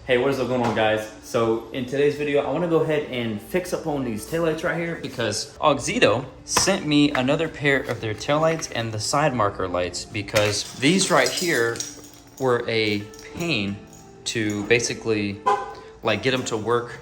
Hey, what is up going on, guys? So in today's video, I want to go ahead and fix up on these taillights right here because Auxito sent me another pair of their taillights and the side marker lights because these right here were a pain to basically like get them to work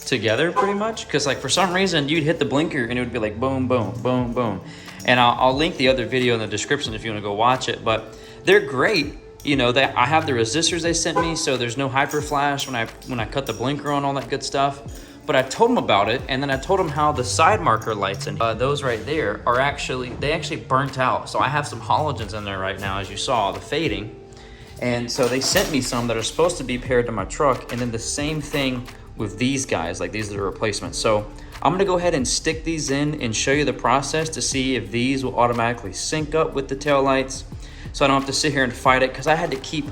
together pretty much. Because like for some reason you'd hit the blinker and it would be like boom, boom, boom, boom. And I'll link the other video in the description if you want to go watch it, but they're great. You know, that I have the resistors they sent me, so there's no hyper flash when I cut the blinker on, all that good stuff. But I told them about it, and then I told them how the side marker lights and those right there are actually burnt out. So I have some halogens in there right now, as you saw, the fading. And so they sent me some that are supposed to be paired to my truck, and then the same thing with these guys, like these are the replacements. So I'm gonna go ahead and stick these in and show you the process to see if these will automatically sync up with the tail lights, so I don't have to sit here and fight it, because I had to keep,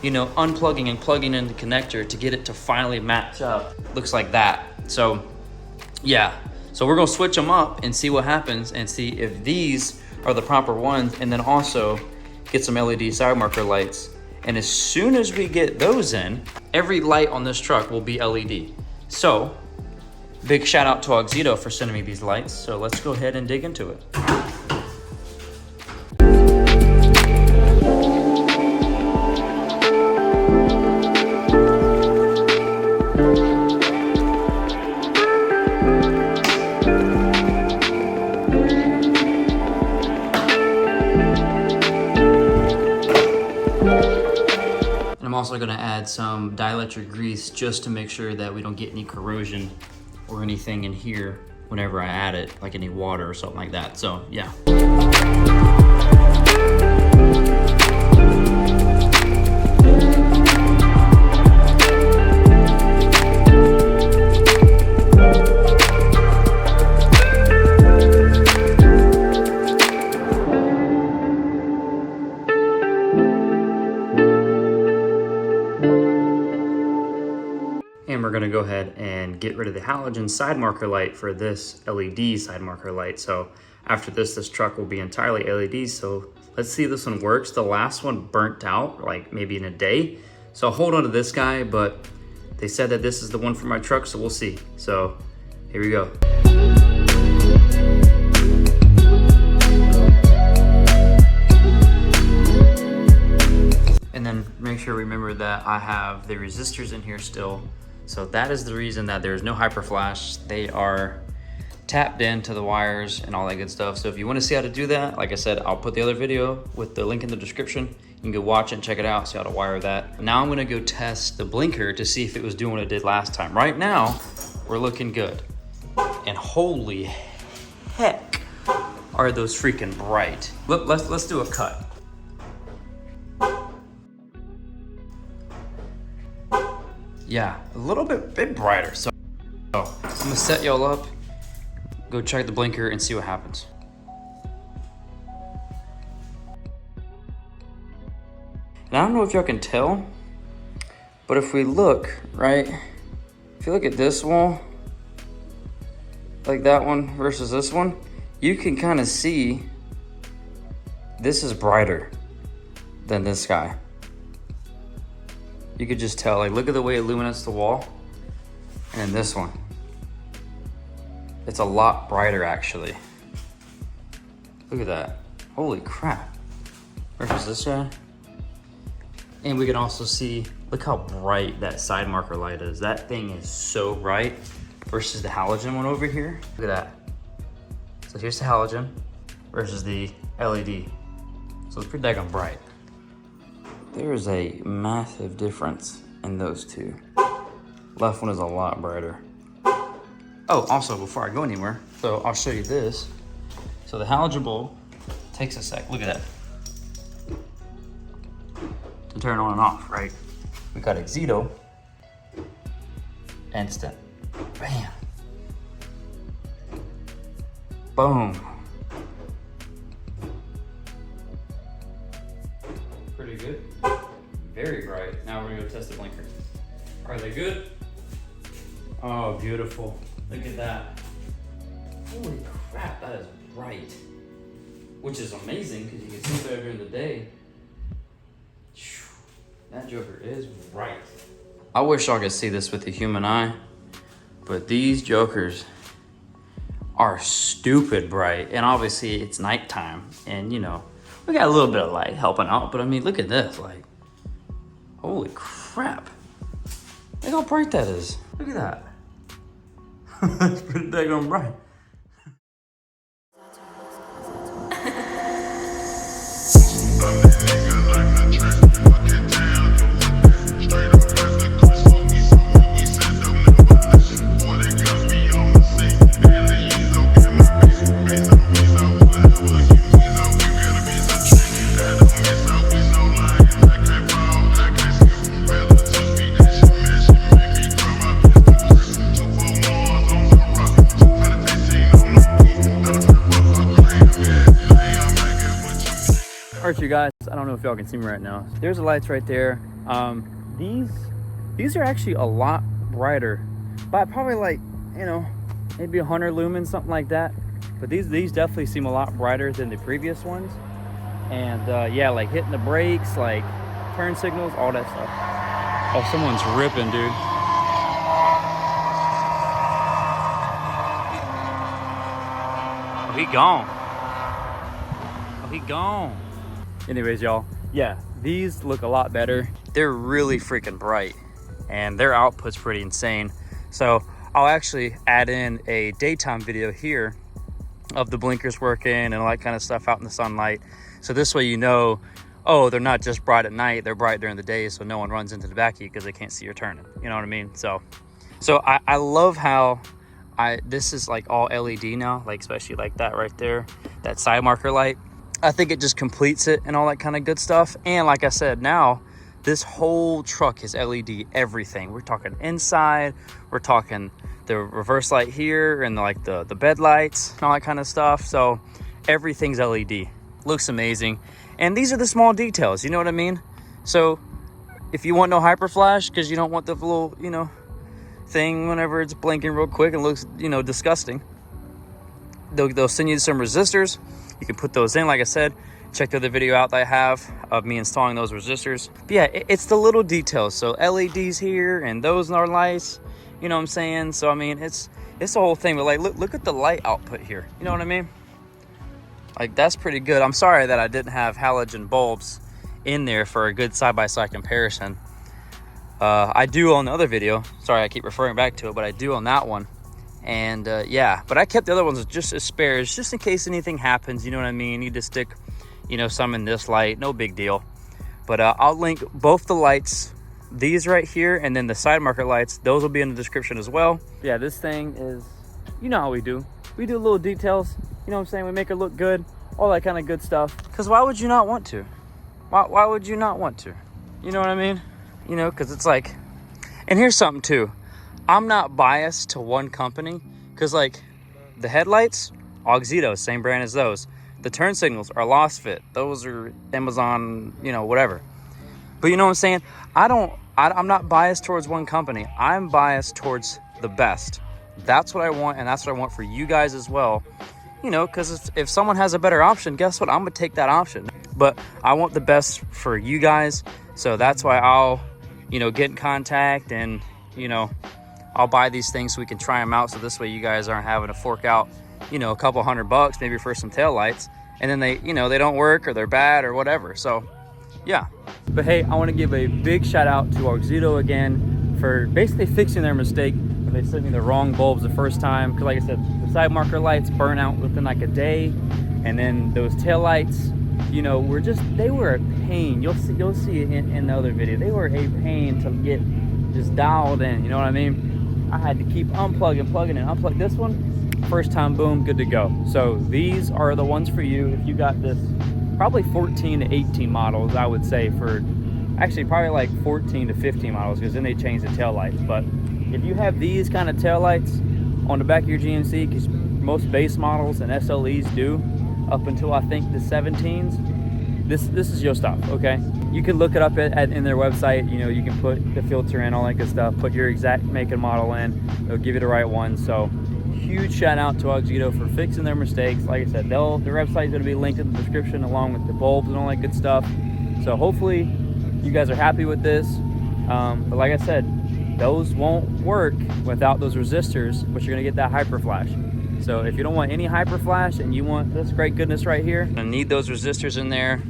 you know, unplugging and plugging in the connector to get it to finally match up. Looks like that. So yeah, so we're gonna switch them up and see what happens and see if these are the proper ones, and then also get some LED side marker lights. And as soon as we get those in, every light on this truck will be LED. So big shout out to Auxito for sending me these lights. So let's go ahead and dig into it. I'm also going to add some dielectric grease just to make sure that we don't get any corrosion or anything in here whenever I add it, like any water or something like that. So yeah. And we're gonna go ahead and get rid of the halogen side marker light for this LED side marker light. So after this truck will be entirely LED. So let's see if this one works. The last one burnt out like maybe in a day. So I'll hold on to this guy, but they said that this is the one for my truck, so we'll see. So here we go. And then make sure remember that I have the resistors in here still. So that is the reason that there's no hyper flash. They are tapped into the wires and all that good stuff. So if you want to see how to do that, like I said, I'll put the other video with the link in the description. You can go watch it and check it out, see how to wire that. Now I'm gonna go test the blinker to see if it was doing what it did last time. Right now, we're looking good. And holy heck, are those freaking bright. Let's do a cut. Yeah, a little bit brighter. So I'm gonna set y'all up, go check the blinker and see what happens. And I don't know if y'all can tell, but if we look, right, if you look at this wall, like that one versus this one, you can kind of see this is brighter than this guy. You could just tell, like, look at the way it illuminates the wall. And then this one, it's a lot brighter actually. Look at that, holy crap. Versus this guy. And we can also see, look how bright that side marker light is. That thing is so bright versus the halogen one over here. Look at that. So here's the halogen versus the LED. So it's pretty daggone bright. There is a massive difference in those two. Left one is a lot brighter. Oh, also before I go anywhere, so I'll show you this. So the halogen bulb takes a sec, look at that. To turn on and off, right? We got Auxito, instant, bam. Boom. Pretty good. Very bright. Now we're gonna go test the blinker. Are they good? Oh, beautiful. Look at that. Holy crap, that is bright. Which is amazing because you can see better during the day. That joker is bright. I wish y'all could see this with the human eye, but these jokers are stupid bright. And obviously it's nighttime and you know, we got a little bit of light helping out, but I mean, look at this, like, holy crap. Look how bright that is. Look at that. It's pretty daggone bright. Alright, you guys, I don't know if y'all can see me right now. There's the lights right there. These are actually a lot brighter, by probably like, you know, maybe 100 lumens, something like that. But these definitely seem a lot brighter than the previous ones. And yeah, like hitting the brakes, like turn signals, all that stuff. Oh, someone's ripping, dude. Oh, he gone. Oh, he gone. Anyways, y'all, yeah, these look a lot better. They're really freaking bright and their output's pretty insane. So I'll actually add in a daytime video here of the blinkers working and all that kind of stuff out in the sunlight. So this way, you know, oh, they're not just bright at night, they're bright during the day, so no one runs into the back of you because they can't see you're turning. You know what I mean? So I love how this is like all LED now, like especially like that right there, that side marker light. I think it just completes it and all that kind of good stuff. And like I said, now this whole truck is LED everything. We're talking inside, we're talking the reverse light here and like the bed lights and all that kind of stuff. So everything's LED. Looks amazing. And these are the small details, you know what I mean? So if you want no hyper flash because you don't want the little, you know, thing whenever it's blinking real quick and looks, you know, disgusting, they'll send you some resistors. You can put those in. Like I said, check the other video out that I have of me installing those resistors. But yeah, it's the little details. So LEDs here and those are lights, you know what I'm saying? So I mean, it's the whole thing. But like, look at the light output here. You know what I mean? Like, that's pretty good. I'm sorry that I didn't have halogen bulbs in there for a good side-by-side comparison. I do on the other video. Sorry, I keep referring back to it, but I do on that one. And yeah, but I kept the other ones just as spares, just in case anything happens, you know what I mean? Need to stick, you know, some in this light, no big deal. But I'll link both the lights, these right here, and then the side marker lights. Those will be in the description as well. Yeah, this thing is, you know how we do little details, you know what I'm saying? We make it look good, all that kind of good stuff. Because why would you not want to? Why would you not want to? You know what I mean? You know, because it's like, and here's something too. I'm not biased to one company because like the headlights, Auxito, same brand as those. The turn signals are Lost Fit. Those are Amazon, you know, whatever. But you know what I'm saying? I'm not biased towards one company. I'm biased towards the best. That's what I want, and that's what I want for you guys as well. You know, because if someone has a better option, guess what? I'm going to take that option. But I want the best for you guys. So that's why I'll, you know, get in contact and, you know, I'll buy these things so we can try them out. So this way you guys aren't having to fork out, you know, a couple $100 maybe for some taillights. And then they, you know, they don't work or they're bad or whatever. So yeah. But hey, I want to give a big shout out to Auxito again for basically fixing their mistake. They sent me the wrong bulbs the first time. Because like I said, the side marker lights burn out within like a day. And then those taillights, you know, they were a pain. You'll see it in the other video. They were a pain to get just dialed in, you know what I mean? I had to keep unplugging, plugging in, unplug this one. First time, boom, good to go. So these are the ones for you. If you got this, probably 14 to 18 models, I would say, for actually probably like 14 to 15 models, because then they change the taillights. But if you have these kind of taillights on the back of your GMC, because most base models and SLEs do, up until I think the 17s, this is your stuff, okay? You can look it up in their website. You know, you can put the filter in, all that good stuff, put your exact make and model in, they'll give you the right one. So huge shout out to Auxito for fixing their mistakes. Like I said, their website is going to be linked in the description along with the bulbs and all that good stuff. So hopefully you guys are happy with this. But like I said, those won't work without those resistors, but you're gonna get that hyper flash. So if you don't want any hyper flash and you want this great goodness right here, you're gonna need those resistors in there.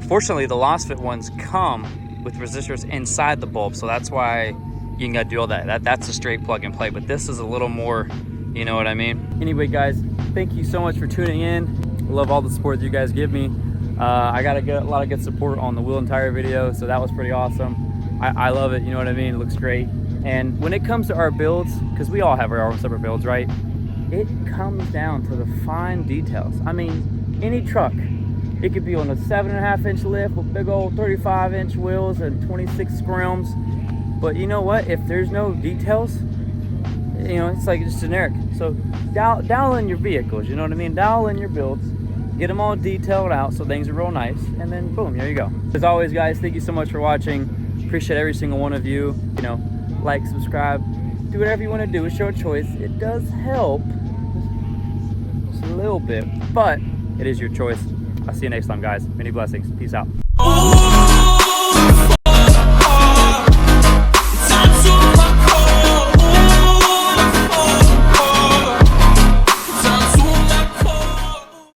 Fortunately, the LOSFET ones come with resistors inside the bulb, so that's why you gotta do all that. That's a straight plug and play, but this is a little more, you know what I mean? Anyway, guys, thank you so much for tuning in. I love all the support that you guys give me. I got a lot of good support on the wheel and tire video, so that was pretty awesome. I love it, you know what I mean? It looks great. And when it comes to our builds, because we all have our own separate builds, right? It comes down to the fine details. I mean, any truck, it could be on a 7.5-inch lift with big old 35-inch wheels and 26 scrims. But you know what? If there's no details, you know, it's like it's generic. So dial in your vehicles, you know what I mean? Dial in your builds, get them all detailed out so things are real nice, and then boom, there you go. As always, guys, thank you so much for watching. Appreciate every single one of you. You know, like, subscribe, do whatever you want to do. It's your choice. It does help just a little bit, but it is your choice. I'll see you next time, guys. Many blessings. Peace out.